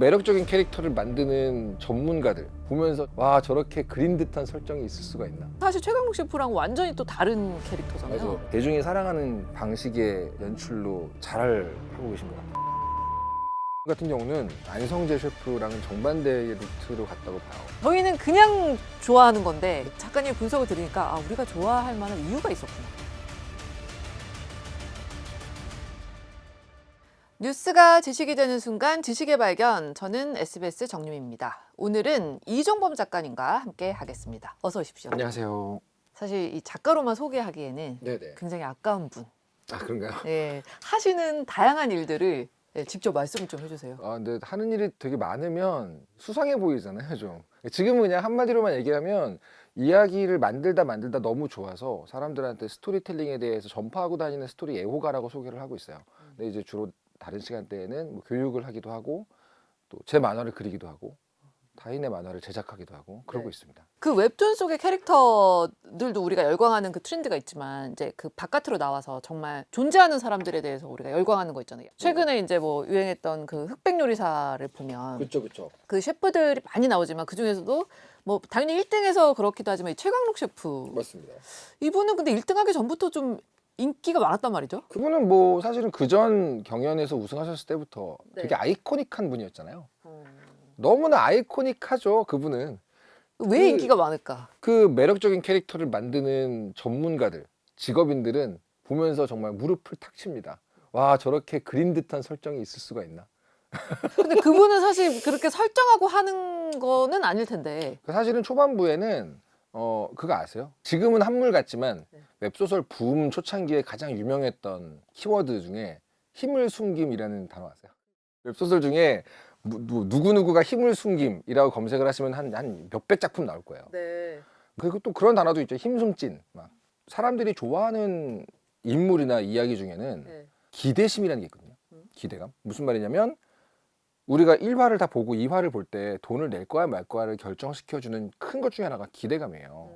매력적인 캐릭터를 만드는 전문가들 보면서 와 저렇게 그린 듯한 설정이 있을 수가 있나. 사실 최강록 셰프랑 완전히 또 다른 캐릭터잖아요. 맞아요. 대중이 사랑하는 방식의 연출로 잘 하고 계신 것 같아요. 같은 경우는 안성재 셰프랑은 정반대의 루트로 갔다고 봐요. 저희는 그냥 좋아하는 건데 작가님 분석을 들으니까 아, 우리가 좋아할 만한 이유가 있었구나. 뉴스가 지식이 되는 순간 지식의 발견. 저는 SBS 정유미입니다. 오늘은 이종범 작가님과 함께 하겠습니다. 어서 오십시오. 안녕하세요. 사실 이 작가로만 소개하기에는 네네. 굉장히 아까운 분. 아 그런가요? 예, 하시는 다양한 일들을 직접 말씀을 좀 해주세요. 아 근데 하는 일이 되게 많으면 수상해 보이잖아요 좀. 지금은 그냥 한마디로만 얘기하면 이야기를 만들다 너무 좋아서 사람들한테 스토리텔링에 대해서 전파하고 다니는 스토리 애호가라고 소개를 하고 있어요. 근데 이제 주로 다른 시간대에는 뭐 교육을 하기도 하고 또 제 만화를 그리기도 하고 타인의 만화를 제작하기도 하고 그러고 네. 있습니다. 그 웹툰 속의 캐릭터들도 우리가 열광하는 그 트렌드가 있지만 이제 그 바깥으로 나와서 정말 존재하는 사람들에 대해서 우리가 열광하는 거 있잖아요. 최근에 이제 뭐 유행했던 그 흑백 요리사를 보면 그렇죠. 그 셰프들이 많이 나오지만 그 중에서도 뭐 당연히 1등에서 그렇기도 하지만 이 최강록 셰프 맞습니다. 이분은 근데 1등하기 전부터 좀 인기가 많았단 말이죠. 그분은 뭐 사실은 그전 경연에서 우승하셨을 때부터 네. 되게 아이코닉한 분이었잖아요. 너무나 아이코닉하죠 그분은. 왜 그- 인기가 많을까? 그 매력적인 캐릭터를 만드는 전문가들, 직업인들은 보면서 정말 무릎을 탁 칩니다. 와 저렇게 그린 듯한 설정이 있을 수가 있나. 근데 그분은 사실 그렇게 설정하고 하는 거는 아닐 텐데. 사실은 초반부에는 그거 아세요? 지금은 한물 같지만 네. 웹소설 붐 초창기에 가장 유명했던 키워드 중에 힘을 숨김이라는 단어 아세요? 웹소설 중에 누구누구가 힘을 숨김이라고 검색을 하시면 한 몇백 작품 나올 거예요. 네. 그리고 또 그런 단어도 있죠. 힘숨찐. 막 사람들이 좋아하는 인물이나 이야기 중에는 네. 기대심이라는 게 있거든요. 기대감. 무슨 말이냐면 우리가 1화를 다 보고 2화를 볼 때 돈을 낼 거야 말 거야를 결정시켜주는 큰 것 중에 하나가 기대감이에요.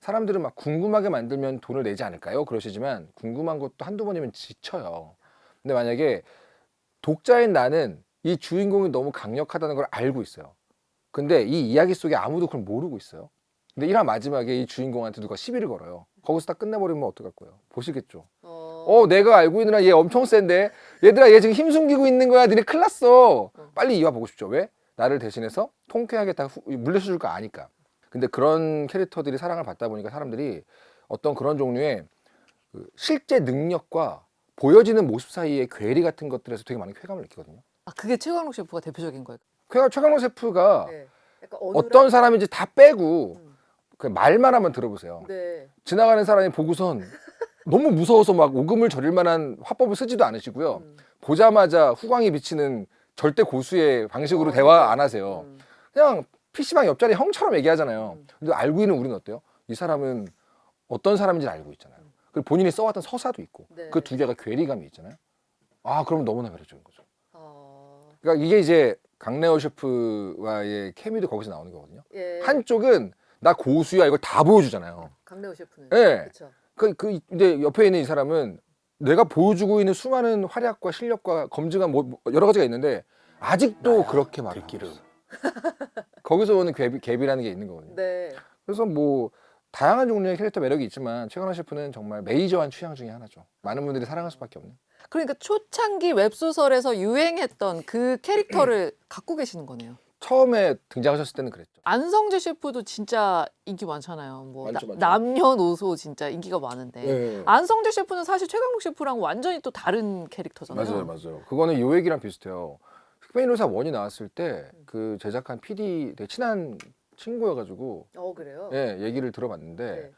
사람들은 막 궁금하게 만들면 돈을 내지 않을까요? 그러시지만 궁금한 것도 한두 번이면 지쳐요. 근데 만약에 독자인 나는 이 주인공이 너무 강력하다는 걸 알고 있어요. 근데 이 이야기 속에 아무도 그걸 모르고 있어요. 근데 1화 마지막에 이 주인공한테 누가 시비를 걸어요. 거기서 딱 끝내버리면 어떡할 거예요? 보시겠죠. 내가 알고 있는 얘 엄청 센데 얘들아 얘 지금 힘 숨기고 있는 거야. 니네 큰일 났어. 빨리 2화 보고 싶죠. 왜? 나를 대신해서 통쾌하게 다 물려줄 거 아니까. 근데 그런 캐릭터들이 사랑을 받다 보니까 사람들이 어떤 그런 종류의 그 실제 능력과 보여지는 모습 사이의 괴리 같은 것들에서 되게 많은 쾌감을 느끼거든요. 아, 그게 최강록 셰프가 대표적인 거예요. 최강록 셰프가 네. 약간 어떤 사람인지 다 빼고 그 말만 한번 들어보세요. 네. 지나가는 사람이 보고선 너무 무서워서 막 오금을 저릴 만한 화법을 쓰지도 않으시고요. 보자마자 후광이 비치는 절대 고수의 방식으로 대화 안 하세요. 그냥 PC방 옆자리 형처럼 얘기하잖아요. 근데 알고 있는 우리는 어때요? 이 사람은 어떤 사람인지 알고 있잖아요. 그리고 본인이 써왔던 서사도 있고 네. 그 두 개가 괴리감이 있잖아요. 아 그러면 너무나 매력적인 거죠. 어... 그러니까 이게 이제 강래호 셰프와의 케미도 거기서 나오는 거거든요. 예. 한쪽은 나 고수야 이걸 다 보여주잖아요. 강래호 셰프는. 예. 그렇죠. 근데 옆에 있는 이 사람은 내가 보여주고 있는 수많은 활약과 실력과 검증한 뭐 여러 가지가 있는데 아직도 그렇게 말을 하고 있어요. 거기서 오는 갭이라는 게 있는 거거든요. 네. 그래서 뭐 다양한 종류의 캐릭터 매력이 있지만 최강록 셰프는 정말 메이저한 취향 중에 하나죠. 많은 분들이 사랑할 수밖에 없는. 그러니까 초창기 웹소설에서 유행했던 그 캐릭터를 갖고 계시는 거네요. 처음에 등장하셨을 때는 그랬죠. 안성재 셰프도 진짜 인기 많잖아요. 뭐 많죠. 남녀노소 진짜 인기가 많은데 네. 안성재 셰프는 사실 최강록 셰프랑 완전히 또 다른 캐릭터잖아요. 맞아요. 그거는 요 얘기랑 비슷해요. 흑백 요리사 1이 나왔을 때 그 제작한 PD 되게 친한 친구여가지고 그래요? 얘기를 들어봤는데 네.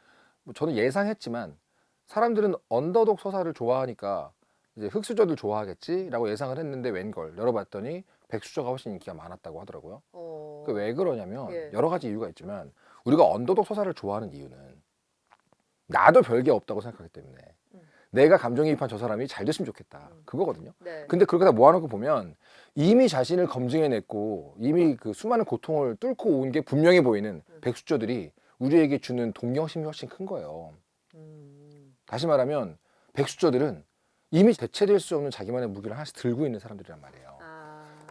뭐 저는 예상했지만 사람들은 언더독 서사를 좋아하니까 이제 흑수저들 좋아하겠지라고 예상을 했는데 웬걸 열어봤더니 백수저가 훨씬 인기가 많았다고 하더라고요. 그 왜 그러냐면 예. 여러 가지 이유가 있지만 우리가 언더독 서사를 좋아하는 이유는 나도 별게 없다고 생각하기 때문에 내가 감정이입한 저 사람이 잘 됐으면 좋겠다 그거거든요. 네. 근데 그렇게 다 모아놓고 보면 이미 자신을 검증해냈고 이미 그 수많은 고통을 뚫고 온 게 분명해 보이는 백수저들이 우리에게 주는 동경심이 훨씬 큰 거예요. 다시 말하면 백수저들은 이미 대체될 수 없는 자기만의 무기를 하나씩 들고 있는 사람들이란 말이에요.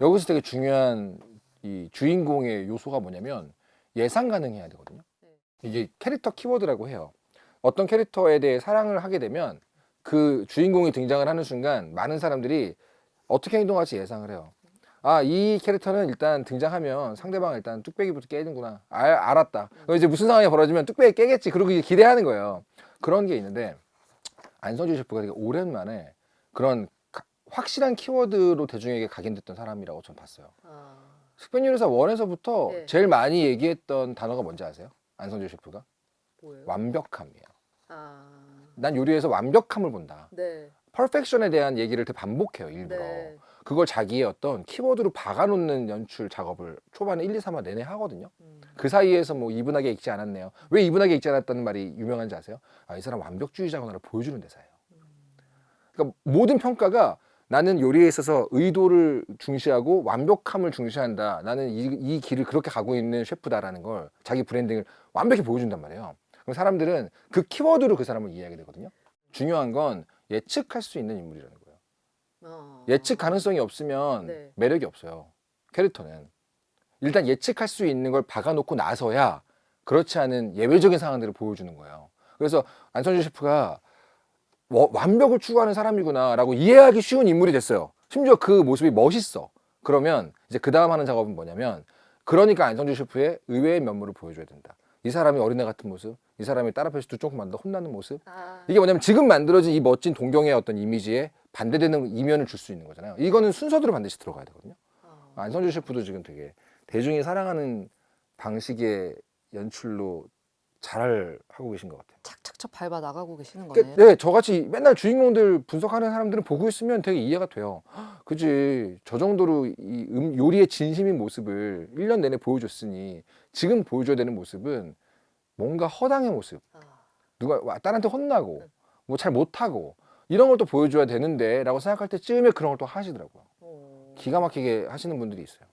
여기서 되게 중요한 이 주인공의 요소가 뭐냐면 예상 가능해야 되거든요. 이게 캐릭터 키워드라고 해요. 어떤 캐릭터에 대해 사랑을 하게 되면 그 주인공이 등장을 하는 순간 많은 사람들이 어떻게 행동할지 예상을 해요. 아, 이 캐릭터는 일단 등장하면 상대방 일단 뚝배기부터 깨는구나. 알았다. 그럼 이제 무슨 상황이 벌어지면 뚝배기 깨겠지. 그러고 이제 기대하는 거예요. 그런 게 있는데 안성준 셰프가 되게 오랜만에 그런 확실한 키워드로 대중에게 각인됐던 사람이라고 저는 봤어요. 흑백요리사 1에서부터 네. 제일 많이 얘기했던 단어가 뭔지 아세요? 안성준 셰프가? 뭐예요? 완벽함이에요. 아, 난 요리에서 완벽함을 본다. 네. 퍼펙션에 대한 얘기를 되게 반복해요, 일부러. 네. 그걸 자기의 어떤 키워드로 박아놓는 연출 작업을 초반에 1, 2, 3화 내내 하거든요. 그 사이에서 뭐 이분하게 읽지 않았네요. 왜 이분하게 읽지 않았다는 말이 유명한지 아세요? 아, 이 사람 완벽주의자구나를 보여주는 대사예요. 그러니까 모든 평가가 나는 요리에 있어서 의도를 중시하고 완벽함을 중시한다. 나는 이 길을 그렇게 가고 있는 셰프다라는 걸 자기 브랜딩을 완벽히 보여준단 말이에요. 그럼 사람들은 그 키워드로 그 사람을 이해하게 되거든요. 중요한 건 예측할 수 있는 인물이라는 거예요. 예측 가능성이 없으면 네. 매력이 없어요. 캐릭터는. 일단 예측할 수 있는 걸 박아놓고 나서야 그렇지 않은 예외적인 상황들을 보여주는 거예요. 그래서 안성준 셰프가 완벽을 추구하는 사람이구나 라고 이해하기 쉬운 인물이 됐어요. 심지어 그 모습이 멋있어. 그러면 이제 그 다음 하는 작업은 뭐냐면 그러니까 안성준 셰프의 의외의 면모를 보여줘야 된다. 이 사람이 어린애 같은 모습, 이 사람이 딸 앞에서 두 조금만 더 혼나는 모습. 이게 뭐냐면 지금 만들어진 이 멋진 동경의 어떤 이미지에 반대되는 이면을 줄 수 있는 거잖아요. 이거는 순서대로 반드시 들어가야 되거든요. 안성준 셰프도 지금 되게 대중이 사랑하는 방식의 연출로 잘 하고 계신 것 같아요. 착착착 밟아 나가고 계시는 거네요. 네, 저같이 맨날 주인공들 분석하는 사람들은 보고 있으면 되게 이해가 돼요. 그지? 저 정도로 이 요리의 진심인 모습을 1년 내내 보여줬으니 지금 보여줘야 되는 모습은 뭔가 허당의 모습. 누가 딸한테 혼나고 뭐 잘 못하고 이런 걸 또 보여줘야 되는데 라고 생각할 때쯤에 그런 걸 또 하시더라고요. 기가 막히게 하시는 분들이 있어요.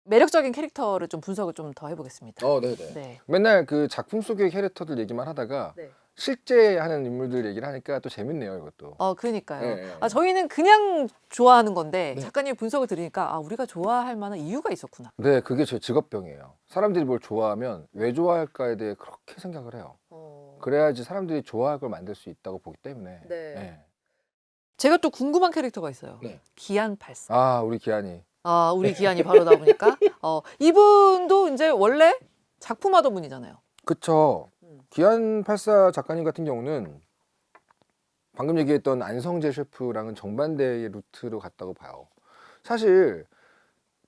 매력적인 캐릭터를 좀 분석을 좀 더 해보겠습니다. 네네. 네. 맨날 그 작품 속의 캐릭터들 얘기만 하다가 네. 실제 하는 인물들 얘기를 하니까 또 재밌네요, 이것도. 그러니까요. 네. 아, 저희는 그냥 좋아하는 건데 네. 작가님 분석을 들으니까 아, 우리가 좋아할 만한 이유가 있었구나. 네, 그게 제 직업병이에요. 사람들이 뭘 좋아하면 왜 좋아할까에 대해 그렇게 생각을 해요. 그래야지 사람들이 좋아할 걸 만들 수 있다고 보기 때문에. 네. 제가 또 궁금한 캐릭터가 있어요. 네. 기안84. 아, 우리 기한이. 아, 우리 기안이 바로 나오니까 이분도 이제 원래 작품하던 분이잖아요. 그쵸. 기한84 작가님 같은 경우는 방금 얘기했던 안성재 셰프랑은 정반대의 루트로 갔다고 봐요. 사실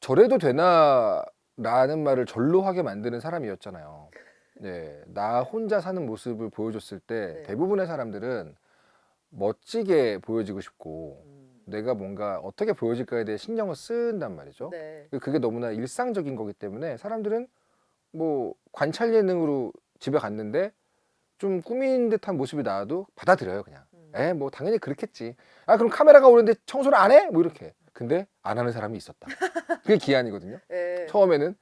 저래도 되나 라는 말을 절로 하게 만드는 사람이었잖아요. 네, 나 혼자 사는 모습을 보여줬을 때 네. 대부분의 사람들은 멋지게 보여지고 싶고 내가 뭔가 어떻게 보여질까에 대해 신경을 쓴단 말이죠. 네. 그게 너무나 일상적인 거기 때문에 사람들은 뭐 관찰 예능으로 집에 갔는데 좀 꾸민 듯한 모습이 나와도 받아들여요, 그냥. 뭐 당연히 그렇겠지. 아, 그럼 카메라가 오는데 청소를 안 해? 뭐 이렇게. 근데 안 하는 사람이 있었다. 그게 기한이거든요. 네. 처음에는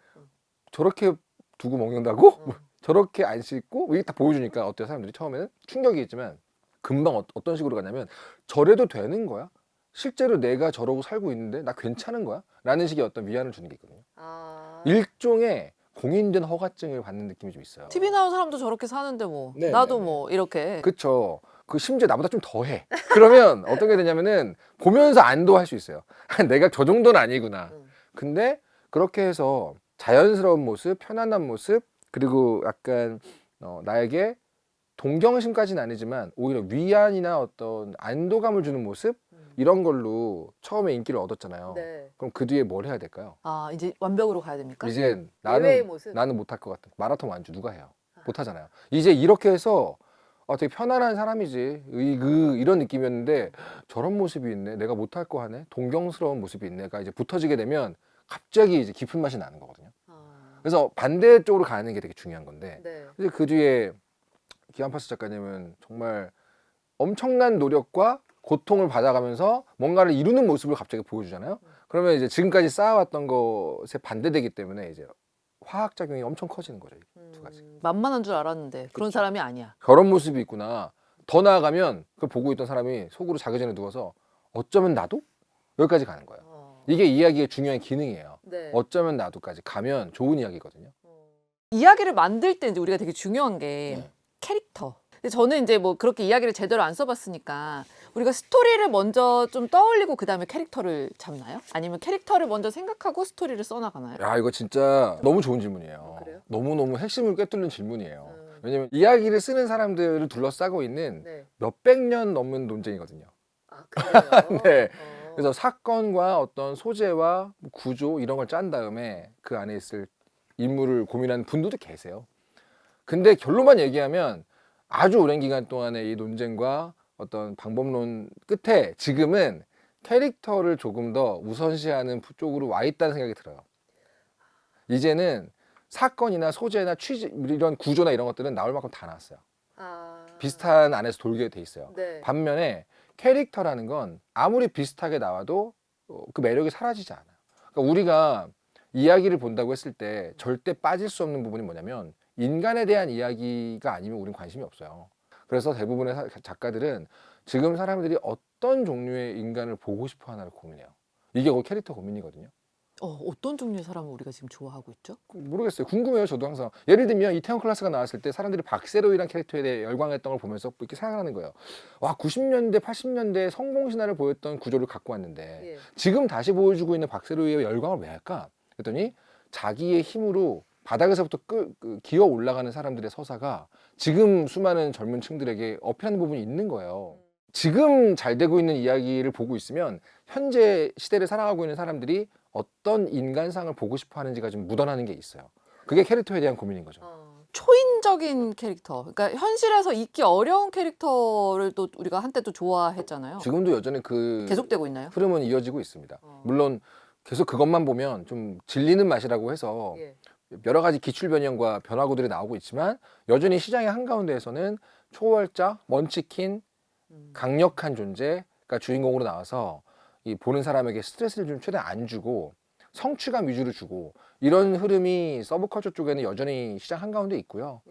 저렇게 두고 먹는다고? 뭐 저렇게 안 씻고? 이게 다 보여주니까 어때요? 사람들이 처음에는 충격이겠지만 금방 어떤 식으로 가냐면 저래도 되는 거야? 실제로 내가 저러고 살고 있는데 나 괜찮은 거야? 라는 식의 어떤 위안을 주는 게 있거든요. 일종의 공인된 허가증을 받는 느낌이 좀 있어요. TV 나온 사람도 저렇게 사는데 뭐 네, 나도 네, 네. 뭐 이렇게. 그쵸. 그 심지어 나보다 좀 더해. 그러면 어떻게 되냐면은 보면서 안도할 수 있어요. 내가 저 정도는 아니구나. 근데 그렇게 해서 자연스러운 모습, 편안한 모습, 그리고 약간 나에게 동경심까지는 아니지만 오히려 위안이나 어떤 안도감을 주는 모습 이런 걸로 처음에 인기를 얻었잖아요. 네. 그럼 그 뒤에 뭘 해야 될까요? 아, 이제 완벽으로 가야 됩니까? 이젠 예외의 모습. 나는 못할 것 같아. 마라톤 완주 누가 해요? 못하잖아요. 이제 이렇게 해서 되게 편안한 사람이지 이런 느낌이었는데 저런 모습이 있네. 내가 못할 거 하네. 동경스러운 모습이 있네가 이제 붙어지게 되면 갑자기 이제 깊은 맛이 나는 거거든요. 그래서 반대쪽으로 가는 게 되게 중요한 건데 네. 이제 그 뒤에 기안팔사 작가님은 정말 엄청난 노력과 고통을 받아가면서 뭔가를 이루는 모습을 갑자기 보여주잖아요. 그러면 이제 지금까지 쌓아왔던 것에 반대되기 때문에 이제 화학작용이 엄청 커지는 거죠. 이 두 가지. 만만한 줄 알았는데 그런 그쵸. 사람이 아니야. 저런 모습이 있구나. 더 나아가면 그걸 보고 있던 사람이 속으로 자기 전에 누워서 어쩌면 나도? 여기까지 가는 거예요. 이게 이야기의 중요한 기능이에요. 네. 어쩌면 나도까지 가면 좋은 이야기거든요. 이야기를 만들 때 이제 우리가 되게 중요한 게 네. 캐릭터. 근데 저는 이제 뭐 그렇게 이야기를 제대로 안 써봤으니까 우리가 스토리를 먼저 좀 떠올리고 그 다음에 캐릭터를 잡나요? 아니면 캐릭터를 먼저 생각하고 스토리를 써나가나요? 야, 이거 진짜 너무 좋은 질문이에요. 그래요? 너무너무 핵심을 꿰뚫는 질문이에요. 왜냐면 이야기를 쓰는 사람들을 둘러싸고 있는 네. 몇백 년 넘는 논쟁이거든요. 아, 그래요? 네. 그래서 사건과 어떤 소재와 구조 이런 걸 짠 다음에 그 안에 있을 인물을 고민하는 분들도 계세요. 근데 결론만 얘기하면 아주 오랜 기간 동안의 이 논쟁과 어떤 방법론 끝에 지금은 캐릭터를 조금 더 우선시하는 쪽으로 와 있다는 생각이 들어요. 이제는 사건이나 소재나 취지 이런 구조나 이런 것들은 나올 만큼 다 나왔어요. 비슷한 안에서 돌게 돼 있어요. 네. 반면에 캐릭터라는 건 아무리 비슷하게 나와도 그 매력이 사라지지 않아요. 그러니까 우리가 이야기를 본다고 했을 때 절대 빠질 수 없는 부분이 뭐냐면 인간에 대한 이야기가 아니면 우린 관심이 없어요. 그래서 대부분의 작가들은 지금 사람들이 어떤 종류의 인간을 보고 싶어 하나를 고민해요. 이게 그 캐릭터 고민이거든요. 어떤 종류의 사람을 우리가 지금 좋아하고 있죠? 모르겠어요. 궁금해요. 저도 항상. 예를 들면 이태원 클라스가 나왔을 때 사람들이 박세로이란 캐릭터에 대해 열광했던 걸 보면서 이렇게 생각하는 거예요. 와, 90년대, 80년대 성공 신화를 보였던 구조를 갖고 왔는데 지금 다시 보여주고 있는 박세로이의 열광을 왜 할까? 그랬더니 자기의 힘으로 바닥에서부터 기어 올라가는 사람들의 서사가 지금 수많은 젊은 층들에게 어필하는 부분이 있는 거예요. 지금 잘 되고 있는 이야기를 보고 있으면 현재 시대를 살아가고 있는 사람들이 어떤 인간상을 보고 싶어 하는지가 좀 묻어나는 게 있어요. 그게 캐릭터에 대한 고민인 거죠. 초인적인 캐릭터, 그러니까 현실에서 있기 어려운 캐릭터를 또 우리가 한때 또 좋아했잖아요. 지금도 여전히 그 계속되고 있나요? 흐름은 이어지고 있습니다. 물론 계속 그것만 보면 좀 질리는 맛이라고 해서 여러 가지 기출 변형과 변화구들이 나오고 있지만 여전히 시장의 한가운데에서는 초월자, 먼치킨, 강력한 존재가 주인공으로 나와서 이 보는 사람에게 스트레스를 좀 최대한 안 주고 성취감 위주로 주고 이런 흐름이 서브컬처 쪽에는 여전히 시장 한가운데 있고요.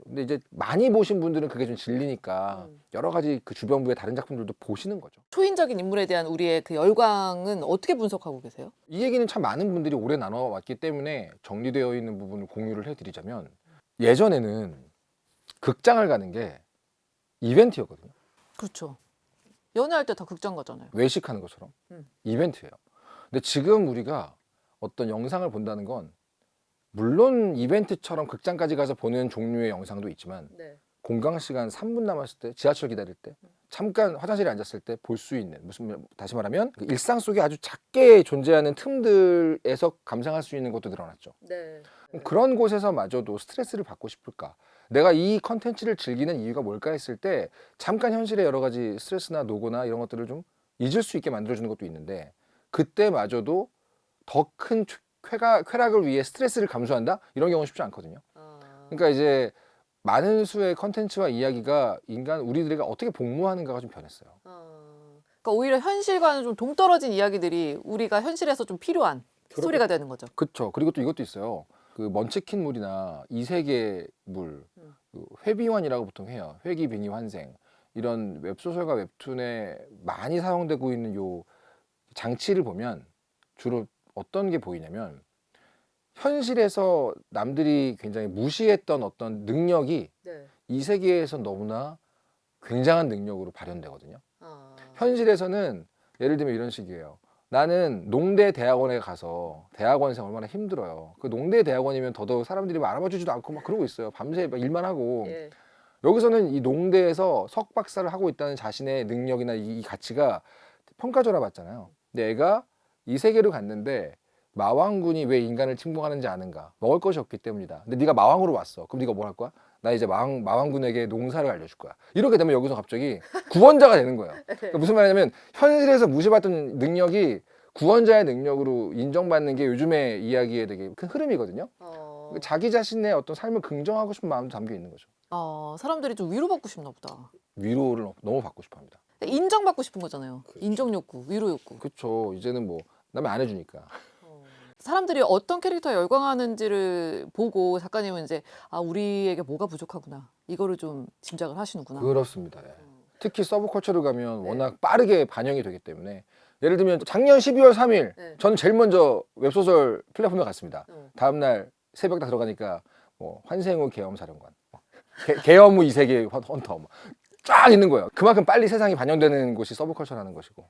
근데 이제 많이 보신 분들은 그게 좀 질리니까 여러 가지 그 주변부의 다른 작품들도 보시는 거죠. 초인적인 인물에 대한 우리의 그 열광은 어떻게 분석하고 계세요? 이 얘기는 참 많은 분들이 오래 나눠왔기 때문에 정리되어 있는 부분을 공유를 해드리자면 예전에는 극장을 가는 게 이벤트였거든요. 그렇죠. 연애할 때 다 극장 가잖아요. 외식하는 것처럼 이벤트예요. 근데 지금 우리가 어떤 영상을 본다는 건 물론 이벤트처럼 극장까지 가서 보는 종류의 영상도 있지만 공강 시간 3분 남았을 때 지하철 기다릴 때 잠깐 화장실에 앉았을 때 볼 수 있는 다시 말하면 그 일상 속에 아주 작게 존재하는 틈들에서 감상할 수 있는 것도 늘어났죠. 그런 곳에서마저도 스트레스를 받고 싶을까? 내가 이 컨텐츠를 즐기는 이유가 뭘까 했을 때 잠깐 현실의 여러 가지 스트레스나 노고나 이런 것들을 좀 잊을 수 있게 만들어주는 것도 있는데 그때마저도 더 큰 쾌락을 위해 스트레스를 감수한다? 이런 경우는 쉽지 않거든요. 그러니까 이제 많은 수의 컨텐츠와 이야기가 우리들에게 어떻게 복무하는가가 좀 변했어요. 그러니까 오히려 현실과는 좀 동떨어진 이야기들이 우리가 현실에서 좀 필요한 스토리가 되는 거죠. 그렇죠. 그리고 또 이것도 있어요. 그 먼치킨 물이나 이세계 물, 그 회비환이라고 보통 해요. 회기, 빙의, 환생 이런 웹소설과 웹툰에 많이 사용되고 있는 요 장치를 보면 주로 어떤 게 보이냐면 현실에서 남들이 굉장히 무시했던 어떤 능력이 이 세계에서 너무나 굉장한 능력으로 발현되거든요. 현실에서는 예를 들면 이런 식이에요. 나는 농대 대학원에 가서 대학원생 얼마나 힘들어요. 그 농대 대학원이면 더더욱 사람들이 막 알아봐 주지도 않고 막 그러고 있어요. 밤새 막 일만 하고. 여기서는 이 농대에서 석박사를 하고 있다는 자신의 능력이나 이 가치가 평가절하 받잖아요. 근데 애가 이 세계로 갔는데 마왕군이 왜 인간을 침공하는지 아는가? 먹을 것이 없기 때문이다. 근데 네가 마왕으로 왔어. 그럼 네가 뭘 할 거야? 나 이제 마왕군에게 농사를 알려줄 거야. 이렇게 되면 여기서 갑자기 구원자가 되는 거예요. 그러니까 무슨 말이냐면 현실에서 무시받던 능력이 구원자의 능력으로 인정받는 게 요즘의 이야기의 되게 큰 흐름이거든요. 그러니까 자기 자신의 어떤 삶을 긍정하고 싶은 마음도 담겨 있는 거죠. 사람들이 좀 위로받고 싶나 보다. 위로를 너무 받고 싶어 합니다. 인정받고 싶은 거잖아요. 그렇죠. 인정 욕구, 위로 욕구. 그렇죠. 이제는 뭐 남이 안 해주니까. 사람들이 어떤 캐릭터에 열광하는지를 보고 작가님은 이제 우리에게 뭐가 부족하구나 이거를 좀 짐작을 하시는구나. 그렇습니다. 예. 특히 서브컬처를 가면 워낙 빠르게 반영이 되기 때문에 예를 들면 작년 12월 3일 네. 저는 제일 먼저 웹소설 플랫폼에 갔습니다. 어. 다음날 새벽 다 들어가니까 뭐 환생후 계엄사령관, 계엄후 이세계 헌터 쫙 있는 거예요. 그만큼 빨리 세상이 반영되는 곳이 서브컬처라는 것이고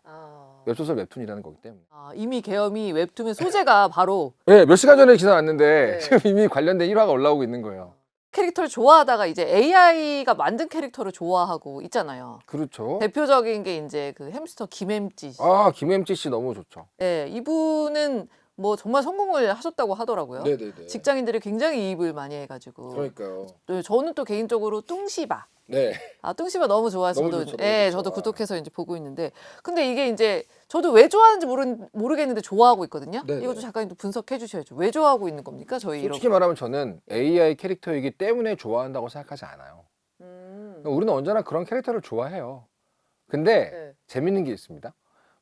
웹소설 웹툰이라는 거기 때문에. 이미 계엄이 웹툰의 소재가 바로 네, 몇 시간 전에 기사 났는데 네. 지금 이미 관련된 1화가 올라오고 있는 거예요. 캐릭터를 좋아하다가 이제 AI가 만든 캐릭터를 좋아하고 있잖아요. 그렇죠. 대표적인 게 이제 그 햄스터 김햄찌 씨. 아, 김햄찌 씨 너무 좋죠. 네, 이분은 뭐 정말 성공을 하셨다고 하더라고요. 네네네. 직장인들이 굉장히 이입을 많이 해가지고. 그러니까요. 또 저는 또 개인적으로 뚱시바. 네. 뚱시바 너무 좋아해서 너무 저도, 좋죠, 예, 너무 저도 좋죠. 구독해서 이제 보고 있는데, 근데 이게 이제 저도 왜 좋아하는지 모르겠는데 좋아하고 있거든요. 네네. 이것도 작가님도 분석해 주셔야죠. 왜 좋아하고 있는 겁니까? 저희 솔직히 이런. 말하면 저는 AI 캐릭터이기 때문에 좋아한다고 생각하지 않아요. 우리는 언제나 그런 캐릭터를 좋아해요. 근데 네. 재밌는 게 있습니다.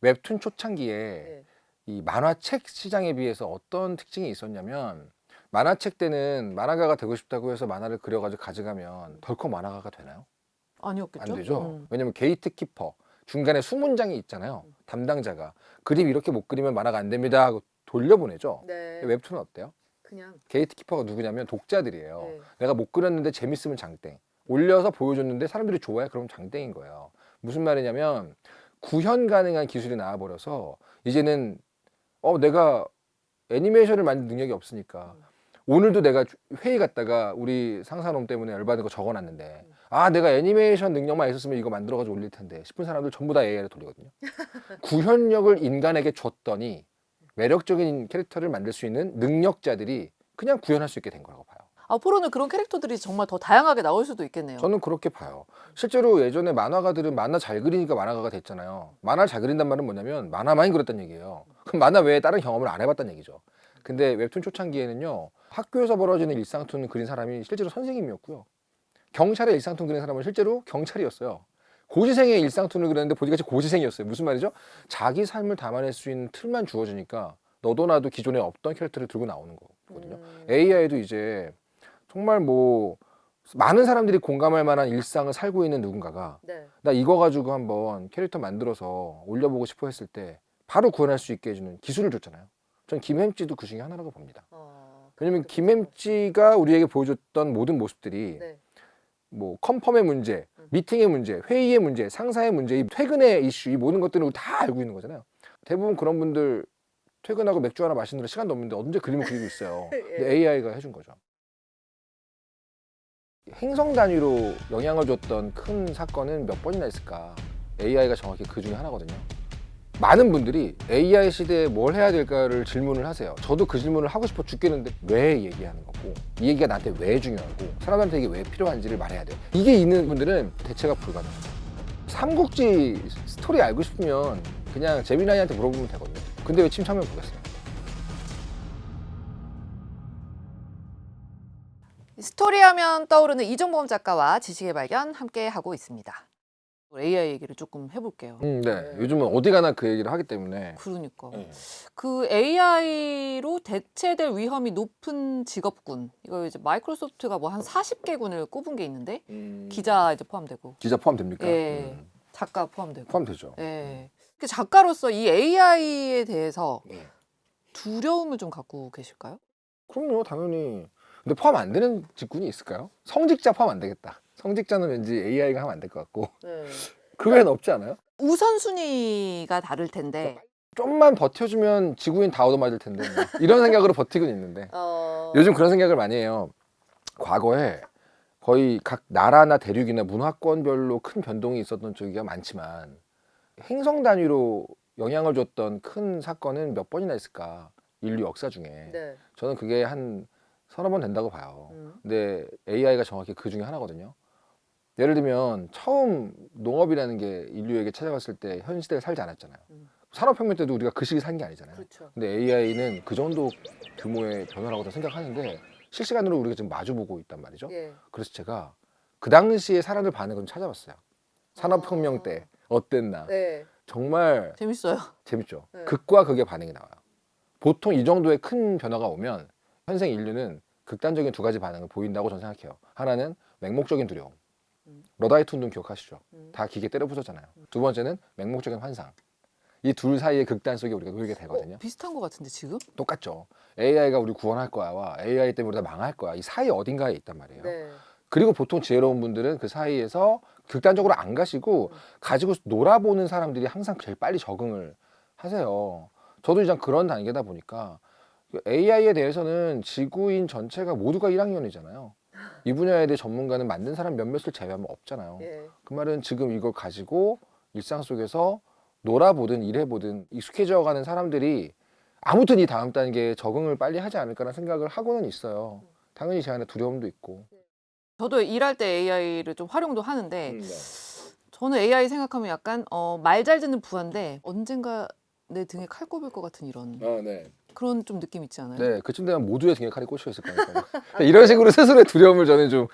웹툰 초창기에 네. 이 만화책 시장에 비해서 어떤 특징이 있었냐면, 만화책 때는 만화가가 되고 싶다고 해서 만화를 그려가지고 가져가면 덜컥 만화가가 되나요? 아니었겠죠? 안 되죠. 왜냐면 게이트키퍼, 중간에 수문장이 있잖아요. 담당자가 그림 이렇게 못 그리면 만화가 안 됩니다 하고 돌려보내죠. 네. 웹툰은 어때요? 그냥. 게이트키퍼가 누구냐면 독자들이에요. 네. 내가 못 그렸는데 재밌으면 장땡, 올려서 보여줬는데 사람들이 좋아해, 그럼 장땡인 거예요. 무슨 말이냐면 구현 가능한 기술이 나와버려서 이제는 내가 애니메이션을 만들 능력이 없으니까 오늘도 내가 회의 갔다가 우리 상사놈 때문에 열받은 거 적어놨는데, 내가 애니메이션 능력만 있었으면 이거 만들어가지고 올릴 텐데 싶은 사람들 전부 다 AI를 돌리거든요. 구현력을 인간에게 줬더니 매력적인 캐릭터를 만들 수 있는 능력자들이 그냥 구현할 수 있게 된 거라고 봐요. 앞으로는 그런 캐릭터들이 정말 더 다양하게 나올 수도 있겠네요. 저는 그렇게 봐요. 실제로 예전에 만화가들은 만화 잘 그리니까 만화가가 됐잖아요. 만화를 잘 그린단 말은 뭐냐면 만화만 그렸다는 얘기예요. 그럼 만화 외에 다른 경험을 안 해봤다는 얘기죠. 근데 웹툰 초창기에는요, 학교에서 벌어지는 일상툰 그린 사람이 실제로 선생님이었고요, 경찰의 일상툰 그린 사람은 실제로 경찰이었어요. 고시생의 일상툰을 그렸는데 보니까 고시생이었어요. 무슨 말이죠? 자기 삶을 담아낼 수 있는 틀만 주어지니까 너도 나도 기존에 없던 캐릭터를 들고 나오는 거거든요. AI도 이제 정말 뭐 많은 사람들이 공감할 만한 일상을 살고 있는 누군가가 네. 나 이거 가지고 한번 캐릭터 만들어서 올려보고 싶어 했을 때 바로 구현할 수 있게 해주는 기술을 줬잖아요. 전 김햄찌도 그 중에 하나라고 봅니다. 왜냐면 김햄찌가 우리에게 보여줬던 모든 모습들이 네. 뭐 컨펌의 문제, 미팅의 문제, 회의의 문제, 상사의 문제, 이 퇴근의 이슈, 이 모든 것들을 우리 다 알고 있는 거잖아요. 대부분 그런 분들 퇴근하고 맥주 하나 마시느라 시간도 없는데 언제 그림을 그리고 있어요. 근데 AI가 해준 거죠. 행성 단위로 영향을 줬던 큰 사건은 몇 번이나 있을까? AI가 정확히 그 중에 하나거든요. 많은 분들이 AI 시대에 뭘 해야 될까를 질문을 하세요. 저도 그 질문을 하고 싶어 죽겠는데 왜 얘기하는 거고, 이 얘기가 나한테 왜 중요하고, 사람한테 이게 왜 필요한지를 말해야 돼요. 이게 있는 분들은 대체가 불가능해요. 삼국지 스토리 알고 싶으면 그냥 제미나이한테 물어보면 되거든요. 근데 왜 침착맨 보겠어요? 스토리 하면 떠오르는 이종범 작가와 지식의 발견 함께 하고 있습니다. AI 얘기를 조금 해볼게요. 네. 요즘은 어디 가나 그 얘기를 하기 때문에. 그러니까 네. 그 AI로 대체될 위험이 높은 직업군, 이거 이제 마이크로소프트가 뭐 한 40개군을 꼽은 게 있는데 기자 이제 포함되고, 기자 포함됩니까? 예, 작가 포함되고, 포함되죠. 예. 그 작가로서 이 AI에 대해서 네. 두려움을 좀 갖고 계실까요? 그럼요, 당연히. 근데 포함 안 되는 직군이 있을까요? 성직자 포함 안 되겠다. 성직자는 왠지 AI가 하면 안 될 것 같고. 그 외에는 없지 않아요? 우선순위가 다를 텐데. 좀만 버텨주면 지구인 다 얻어맞을 텐데 뭐. 이런 생각으로 버티고 있는데 요즘 그런 생각을 많이 해요. 과거에 거의 각 나라나 대륙이나 문화권별로 큰 변동이 있었던 쪽이 많지만 행성 단위로 영향을 줬던 큰 사건은 몇 번이나 있을까, 인류 역사 중에. 네. 저는 그게 한 서너 번 된다고 봐요. 근데 AI가 정확히 그 중에 하나거든요. 예를 들면 처음 농업이라는 게 인류에게 찾아왔을 때 현 시대에 살지 않았잖아요. 산업혁명 때도 우리가 그 시기 산 게 아니잖아요. 그렇죠. 근데 AI는 그 정도 규모의 변화라고 생각하는데 실시간으로 우리가 지금 마주보고 있단 말이죠. 예. 그래서 제가 그 당시에 사람들 반응을 좀 찾아봤어요. 산업혁명 때 어땠나. 네. 정말 재밌어요. 재밌죠. 네. 극과 극의 반응이 나와요. 보통 이 정도의 큰 변화가 오면 현생 인류는 극단적인 두 가지 반응을 보인다고 저는 생각해요. 하나는 맹목적인 두려움. 러다이트 운동 기억하시죠? 다 기계 때려 부쉈잖아요. 두 번째는 맹목적인 환상. 이 둘 사이의 극단 속에 우리가 놓이게 되거든요. 비슷한 것 같은데 지금? 똑같죠. AI가 우리 구원할 거야와 AI 때문에 우리가 망할 거야. 이 사이 어딘가에 있단 말이에요. 네. 그리고 보통 지혜로운 분들은 그 사이에서 극단적으로 안 가시고 가지고 놀아보는 사람들이 항상 제일 빨리 적응을 하세요. 저도 이제 그런 단계다 보니까 AI에 대해서는 지구인 전체가 모두가 1학년이잖아요. 이 분야에 대해 전문가는 만든 사람 몇몇을 제외하면 없잖아요. 예. 그 말은 지금 이걸 가지고 일상 속에서 놀아보든 일해보든 익숙해져 가는 사람들이 아무튼 이 다음 단계에 적응을 빨리 하지 않을까라는 생각을 하고는 있어요. 당연히 제 안에 두려움도 있고. 저도 일할 때 AI를 좀 활용도 하는데 네. 저는 AI 생각하면 약간 말 잘 듣는 부하인데 언젠가 내 등에 칼 꼽을 것 같은 이런 네. 그런 좀 느낌 있지 않아요? 네, 그쯤 되면 모두의 등에 칼이 꽂혀 있을 거니까요. 이런 식으로 스스로의 두려움을 저는 좀.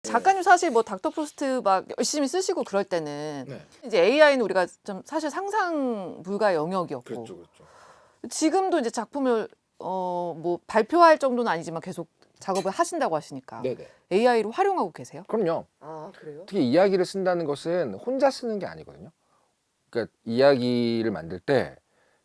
작가님 사실 뭐 닥터 프로스트 막 열심히 쓰시고 그럴 때는 네. 이제 AI는 우리가 좀 사실 상상 불가의 영역이었고 그렇죠. 지금도 이제 작품을 뭐 발표할 정도는 아니지만 계속 작업을 하신다고 하시니까 네네. AI로 활용하고 계세요? 그럼요. 아 그래요? 특히 이야기를 쓴다는 것은 혼자 쓰는 게 아니거든요. 그러니까 이야기를 만들 때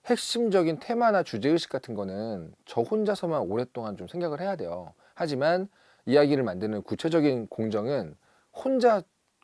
핵심적인 테마나 주제의식 같은 거는 저 혼자서만 오랫동안 좀 생각을 해야 돼요. 하지만 이야기를 만드는 구체적인 공정은 혼자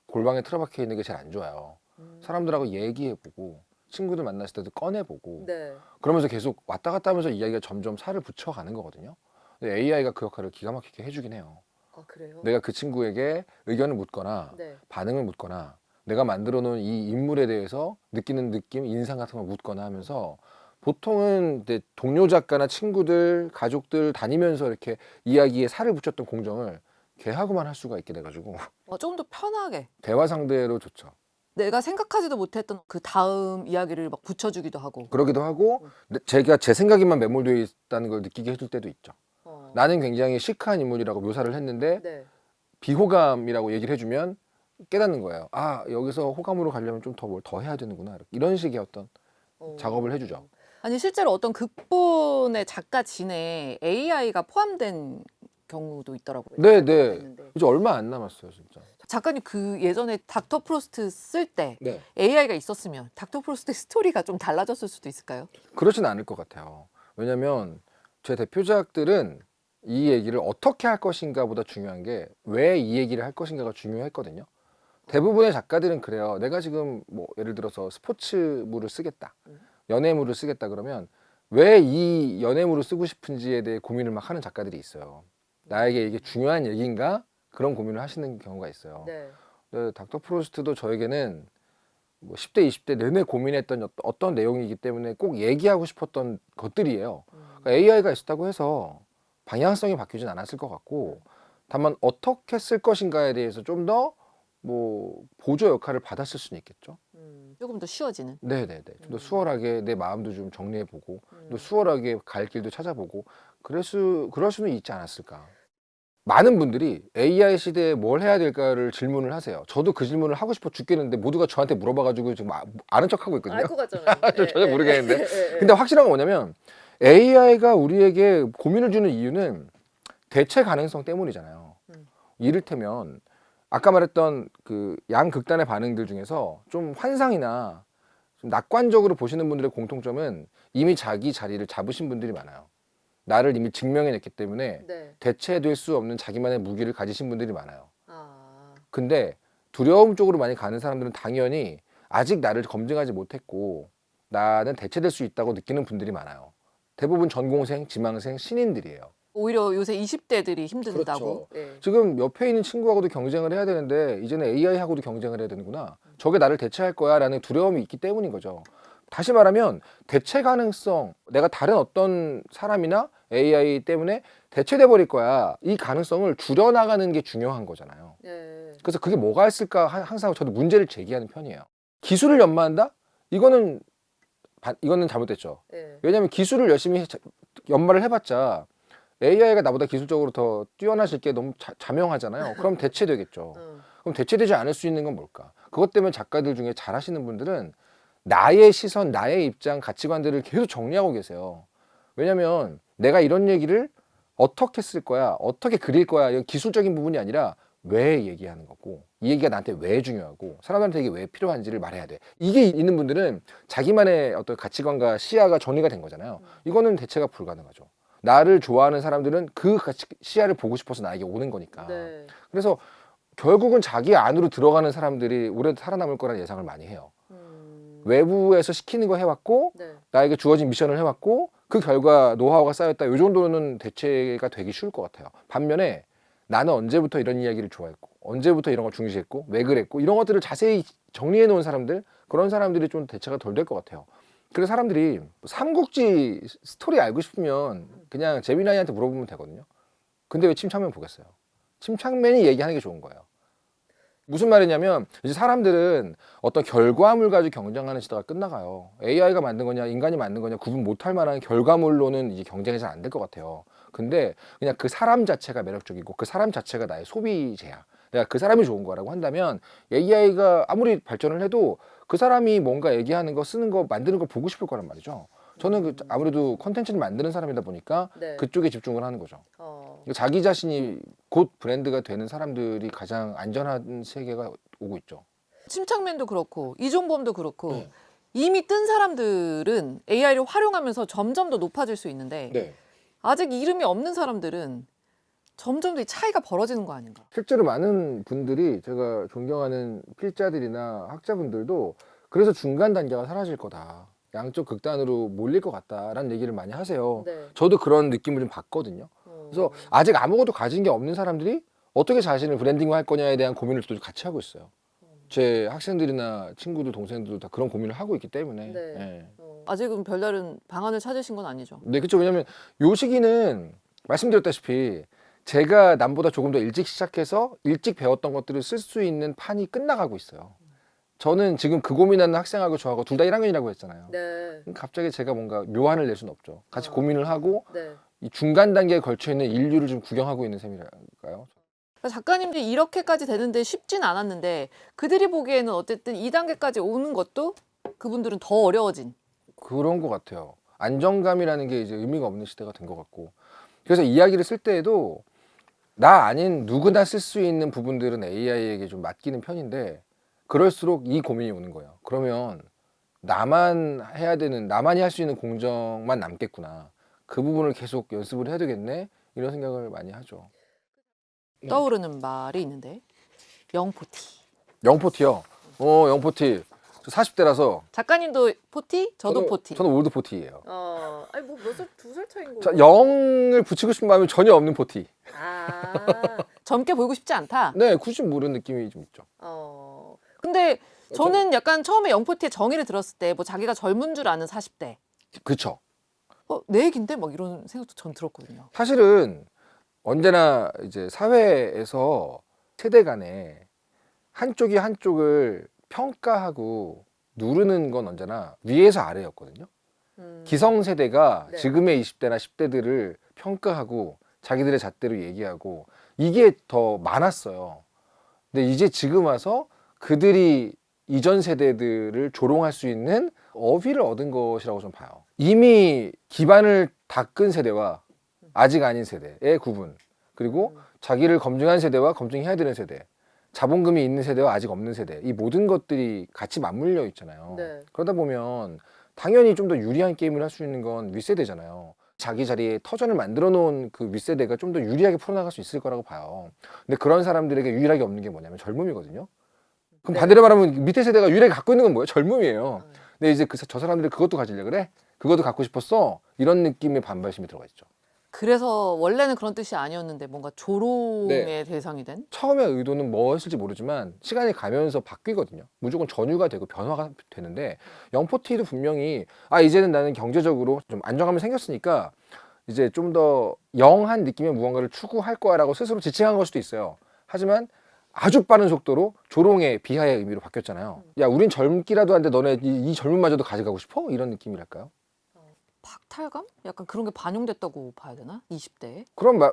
골방에 틀어박혀 있는 게 제일 안 좋아요. 사람들하고 얘기해보고 친구들 만났을 때도 꺼내보고 네. 그러면서 계속 왔다 갔다 하면서 이야기가 점점 살을 붙여가는 거거든요. 근데 AI가 그 역할을 기가 막히게 해주긴 해요. 아 그래요? 내가 그 친구에게 의견을 묻거나 네. 반응을 묻거나 내가 만들어 놓은 이 인물에 대해서 느끼는 느낌, 인상 같은 걸 묻거나 하면서 보통은 이제 동료 작가나 친구들, 가족들 다니면서 이렇게 이야기에 살을 붙였던 공정을 걔하고만 할 수가 있게 돼가지고 조금 더 편하게 대화 상대로 좋죠. 내가 생각하지도 못했던 그 다음 이야기를 막 붙여주기도 하고 그러기도 하고 제가 제 생각에만 매몰되어 있다는 걸 느끼게 해줄 때도 있죠. 나는 굉장히 시크한 인물이라고 묘사를 했는데 네. 비호감이라고 얘기를 해주면 깨닫는 거예요. 아, 여기서 호감으로 가려면 좀 더 뭘 더 해야 되는구나. 이런 식의 어떤 작업을 해주죠. 아니 실제로 어떤 극본의 작가 진에 AI가 포함된 경우도 있더라고요. 네. 그랬는데. 이제 얼마 안 남았어요, 진짜. 작가님 그 예전에 닥터 프로스트 쓸 때 네. AI가 있었으면 닥터 프로스트의 스토리가 좀 달라졌을 수도 있을까요? 그렇진 않을 것 같아요. 왜냐면 제 대표작들은 이 얘기를 어떻게 할 것인가 보다 중요한 게 왜 이 얘기를 할 것인가가 중요했거든요. 대부분의 작가들은 그래요. 내가 지금 뭐 예를 들어서 스포츠물을 쓰겠다. 연애물을 쓰겠다 그러면 왜 이 연애물을 쓰고 싶은지에 대해 고민을 막 하는 작가들이 있어요. 나에게 이게 중요한 얘기인가? 그런 고민을 하시는 경우가 있어요. 네. 근데 닥터 프로스트도 저에게는 뭐 10대, 20대 내내 고민했던 어떤 내용이기 때문에 꼭 얘기하고 싶었던 것들이에요. 그러니까 AI가 있었다고 해서 방향성이 바뀌진 않았을 것 같고 다만 어떻게 쓸 것인가에 대해서 좀 더 뭐 보조 역할을 받았을 수는 있겠죠. 조금 더 쉬워지는. 네네네. 좀 더 수월하게 내 마음도 좀 정리해보고 또 수월하게 갈 길도 찾아보고 그럴 수는 있지 않았을까. 많은 분들이 AI 시대에 뭘 해야 될까를 질문을 하세요. 저도 그 질문을 하고 싶어 죽겠는데 모두가 저한테 물어봐가지고 지금 아는 척하고 있거든요. 것 같잖아요. 저 전혀 모르겠는데. 근데 확실한 건 뭐냐면 AI가 우리에게 고민을 주는 이유는 대체 가능성 때문이잖아요. 이를테면 아까 말했던 그 양극단의 반응들 중에서 좀 환상이나 좀 낙관적으로 보시는 분들의 공통점은 이미 자기 자리를 잡으신 분들이 많아요. 나를 이미 증명해냈기 때문에 네. 대체될 수 없는 자기만의 무기를 가지신 분들이 많아요. 아. 근데 두려움 쪽으로 많이 가는 사람들은 당연히 아직 나를 검증하지 못했고 나는 대체될 수 있다고 느끼는 분들이 많아요. 대부분 전공생, 지망생, 신인들이에요. 오히려 요새 20대들이 힘든다고. 네. 지금 옆에 있는 친구하고도 경쟁을 해야 되는데 이제는 AI하고도 경쟁을 해야 되는구나. 저게 나를 대체할 거야 라는 두려움이 있기 때문인 거죠. 다시 말하면 대체 가능성, 내가 다른 어떤 사람이나 AI 때문에 대체돼 버릴 거야. 이 가능성을 줄여나가는 게 중요한 거잖아요. 네. 그래서 그게 뭐가 있을까 항상 저도 문제를 제기하는 편이에요. 기술을 연마한다? 이거는 잘못됐죠. 네. 왜냐하면 기술을 열심히 연마를 해봤자 AI가 나보다 기술적으로 더 뛰어나실 게 너무 자명하잖아요. 그럼 대체되겠죠. 그럼 대체되지 않을 수 있는 건 뭘까? 그것 때문에 작가들 중에 잘하시는 분들은 나의 시선, 나의 입장, 가치관들을 계속 정리하고 계세요. 왜냐면 내가 이런 얘기를 어떻게 쓸 거야, 어떻게 그릴 거야, 이건 기술적인 부분이 아니라 왜 얘기하는 거고 이 얘기가 나한테 왜 중요하고 사람들한테 이게 왜 필요한지를 말해야 돼. 이게 있는 분들은 자기만의 어떤 가치관과 시야가 정리가 된 거잖아요. 이거는 대체가 불가능하죠. 나를 좋아하는 사람들은 그 시야를 보고 싶어서 나에게 오는 거니까. 네. 그래서 결국은 자기 안으로 들어가는 사람들이 오래 살아남을 거라는 예상을 많이 해요. 외부에서 시키는 거 해왔고 네. 나에게 주어진 미션을 해왔고 그 결과 노하우가 쌓였다. 이 정도는 대체가 되기 쉬울 것 같아요. 반면에 나는 언제부터 이런 이야기를 좋아했고 언제부터 이런 걸 중시했고 왜 그랬고 이런 것들을 자세히 정리해 놓은 사람들, 그런 사람들이 좀 대체가 덜 될 것 같아요. 그래서 사람들이 삼국지 스토리 알고 싶으면 그냥 재미나이한테 물어보면 되거든요. 근데 왜 침착맨 보겠어요? 침착맨이 얘기하는 게 좋은 거예요. 무슨 말이냐면 이제 사람들은 어떤 결과물 가지고 경쟁하는 시대가 끝나가요. AI가 만든 거냐 인간이 만든 거냐 구분 못할 만한 결과물로는 이제 경쟁이 잘 안 될 것 같아요. 근데 그냥 그 사람 자체가 매력적이고 그 사람 자체가 나의 소비재야. 내가 그 사람이 좋은 거라고 한다면 AI가 아무리 발전을 해도 그 사람이 뭔가 얘기하는 거 쓰는 거 만드는 거 보고 싶을 거란 말이죠. 저는 아무래도 콘텐츠를 만드는 사람이다 보니까 네. 그쪽에 집중을 하는 거죠. 자기 자신이 곧 브랜드가 되는 사람들이 가장 안전한 세계가 오고 있죠. 침착맨도 그렇고 이종범도 그렇고 네. 이미 뜬 사람들은 AI를 활용하면서 점점 더 높아질 수 있는데 네. 아직 이름이 없는 사람들은 점점 더 이 차이가 벌어지는 거 아닌가? 실제로 많은 분들이 제가 존경하는 필자들이나 학자분들도 그래서 중간 단계가 사라질 거다. 양쪽 극단으로 몰릴 것 같다라는 얘기를 많이 하세요. 네. 저도 그런 느낌을 좀 받거든요. 그래서 아직 아무것도 가진 게 없는 사람들이 어떻게 자신을 브랜딩할 거냐에 대한 고민을 또 같이 하고 있어요. 제 학생들이나 친구들, 동생들도 다 그런 고민을 하고 있기 때문에. 네. 예. 아직은 별다른 방안을 찾으신 건 아니죠? 네, 그렇죠. 왜냐하면 요 시기는 말씀드렸다시피 제가 남보다 조금 더 일찍 시작해서 일찍 배웠던 것들을 쓸 수 있는 판이 끝나가고 있어요. 저는 지금 그 고민하는 학생하고 저하고 둘 다 1학년이라고 했잖아요. 네. 갑자기 제가 뭔가 묘안을 낼 수는 없죠. 같이 아. 고민을 하고 네. 이 중간 단계에 걸쳐 있는 인류를 좀 구경하고 있는 셈이랄까요? 작가님들이 이렇게까지 되는데 쉽진 않았는데 그들이 보기에는 어쨌든 2단계까지 오는 것도 그분들은 더 어려워진. 그런 것 같아요. 안정감이라는 게 이제 의미가 없는 시대가 된 것 같고. 그래서 이야기를 쓸 때에도 나 아닌 누구나 쓸 수 있는 부분들은 AI에게 좀 맡기는 편인데 그럴수록 이 고민이 오는 거예요. 그러면 나만 해야 되는, 나만이 할 수 있는 공정만 남겠구나. 그 부분을 계속 연습을 해야 되겠네. 이런 생각을 많이 하죠. 떠오르는 말이 있는데 영포티. 영포티요. 영포티. 저 40대라서. 작가님도 포티? 저도 포티. 저는 올드 포티예요. 아니 뭐 몇 살, 2살 차이인 자, 0을 붙이고 싶은 마음이 전혀 없는 포티. 젊게 보이고 싶지 않다. 네, 굳이 모르는 느낌이 좀 있죠. 근데 저는 약간 처음에 영포티의 정의를 들었을 때 뭐 자기가 젊은 줄 아는 40대. 그렇죠. 내 얘긴데 막 이런 생각도 전 들었거든요. 사실은 언제나 이제 사회에서 세대 간에 한쪽이 한쪽을 평가하고 누르는 건 언제나 위에서 아래였거든요. 기성세대가 네. 지금의 20대나 10대들을 평가하고 자기들의 잣대로 얘기하고 이게 더 많았어요. 근데 이제 지금 와서 그들이 이전 세대들을 조롱할 수 있는 어휘를 얻은 것이라고 좀 봐요. 이미 기반을 닦은 세대와 아직 아닌 세대의 구분, 그리고 자기를 검증한 세대와 검증해야 되는 세대, 자본금이 있는 세대와 아직 없는 세대, 이 모든 것들이 같이 맞물려 있잖아요. 네. 그러다 보면 당연히 좀 더 유리한 게임을 할 수 있는 건 윗세대잖아요. 자기 자리에 터전을 만들어 놓은 그 윗세대가 좀 더 유리하게 풀어나갈 수 있을 거라고 봐요. 근데 그런 사람들에게 유일하게 없는 게 뭐냐면 젊음이거든요. 그럼 네. 반대로 말하면 밑에 세대가 유일하게 갖고 있는 건 뭐예요? 젊음이에요. 근데 이제 저 사람들이 그것도 가지려 그래? 그것도 갖고 싶었어? 이런 느낌의 반발심이 들어가 있죠. 그래서 원래는 그런 뜻이 아니었는데 뭔가 조롱의 네. 대상이 된? 처음에 의도는 뭐였을지 모르지만 시간이 가면서 바뀌거든요. 무조건 전유가 되고 변화가 되는데 영포티도 분명히 이제는 나는 경제적으로 좀 안정감이 생겼으니까 이제 좀 더 영한 느낌의 무언가를 추구할 거야라고 스스로 지칭한 걸 수도 있어요. 하지만 아주 빠른 속도로 조롱의 비하의 의미로 바뀌었잖아요. 야, 우린 젊기라도 한데 너네 이 젊음마저도 가져가고 싶어? 이런 느낌이랄까요? 박탈감? 약간 그런 게 반영됐다고 봐야 되나? 20대에?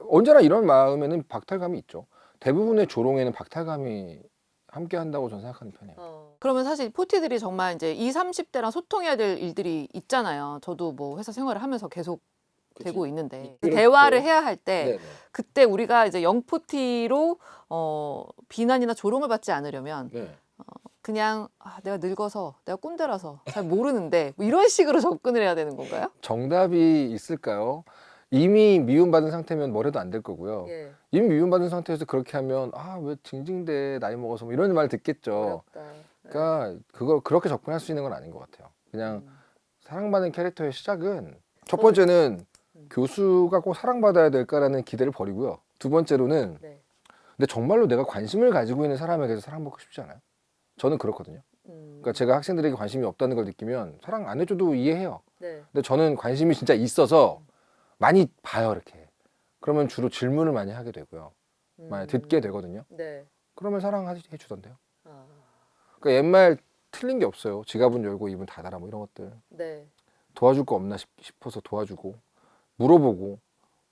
언제나 이런 마음에는 박탈감이 있죠. 대부분의 조롱에는 박탈감이 함께 한다고 저는 생각하는 편이에요. 그러면 사실 포티들이 정말 이제 20, 30대랑 소통해야 될 일들이 있잖아요. 저도 뭐 회사 생활을 하면서 계속 되고 있는데 그렇죠. 대화를 해야 할 때 네네. 그때 우리가 이제 영포티로 비난이나 조롱을 받지 않으려면 네. 그냥 내가 늙어서 내가 꼰대라서 잘 모르는데 뭐 이런 식으로 접근을 해야 되는 건가요? 정답이 있을까요? 이미 미움받은 상태면 뭘 해도 안 될 거고요. 예. 이미 미움받은 상태에서 그렇게 하면 왜 징징대 나이 먹어서 뭐 이런 말 듣겠죠. 어렵다. 그러니까 그걸 그렇게 접근할 수 있는 건 아닌 것 같아요. 그냥 음. 사랑받는 캐릭터의 시작은 첫 번째는 교수가 꼭 사랑받아야 될까라는 기대를 버리고요. 두 번째로는 네. 근데 정말로 내가 관심을 가지고 있는 사람에게서 사랑받고 싶지 않아요? 저는 그렇거든요. 그러니까 제가 학생들에게 관심이 없다는 걸 느끼면 사랑 안 해줘도 이해해요. 네. 근데 저는 관심이 진짜 있어서 많이 봐요, 이렇게. 그러면 주로 질문을 많이 하게 되고요. 많이 듣게 되거든요. 네. 그러면 사랑해 주던데요. 아, 그러니까 옛말 틀린 게 없어요. 지갑은 열고 입은 닫아라 뭐 이런 것들. 네. 도와줄 거 없나 싶어서 도와주고 물어보고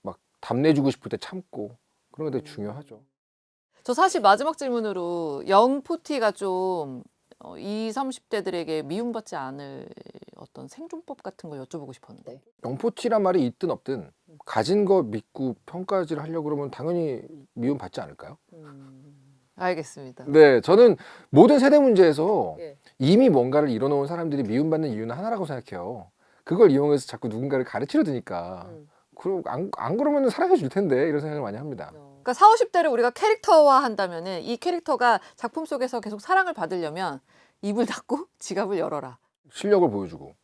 막 답내주고 싶을 때 참고 그런 게 되게 중요하죠. 저 사실 마지막 질문으로 영포티가 좀 20, 30대들에게 미움받지 않을 어떤 생존법 같은 걸 여쭤보고 싶었는데. 영포티란 말이 있든 없든 가진 거 믿고 평가질을 하려고 그러면 당연히 미움받지 않을까요? 알겠습니다. 네, 저는 모든 세대 문제에서 예. 이미 뭔가를 이뤄놓은 사람들이 미움받는 이유는 하나라고 생각해요. 그걸 이용해서 자꾸 누군가를 가르치려 드니까. 그럼 안 그러면 사랑해 줄 텐데 이런 생각을 많이 합니다. 그러니까 40, 50대를 우리가 캐릭터화 한다면은 이 캐릭터가 작품 속에서 계속 사랑을 받으려면 입을 닫고 지갑을 열어라. 실력을 보여주고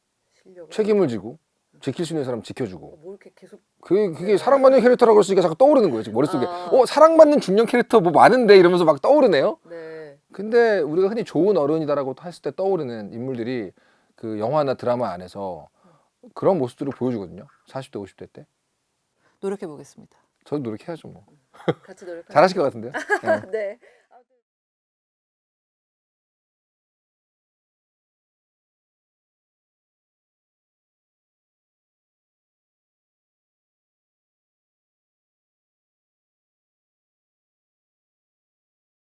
책임을 지고 지킬 수 있는 사람 지켜주고 뭐 이렇게 계속 그게 사랑받는 캐릭터라고 했으니까 자꾸 떠오르는 거예요 지금 머릿속에. 아. 사랑받는 중년 캐릭터 뭐 많은데 이러면서 막 떠오르네요. 네. 근데 우리가 흔히 좋은 어른이다라고 했을 때 떠오르는 인물들이 그 영화나 드라마 안에서 그런 모습들을 보여주거든요. 40대 50대 때. 노력해 보겠습니다. 저도 노력해야죠 뭐. 같이 노력. 잘하실 것 같은데요. 네. 네.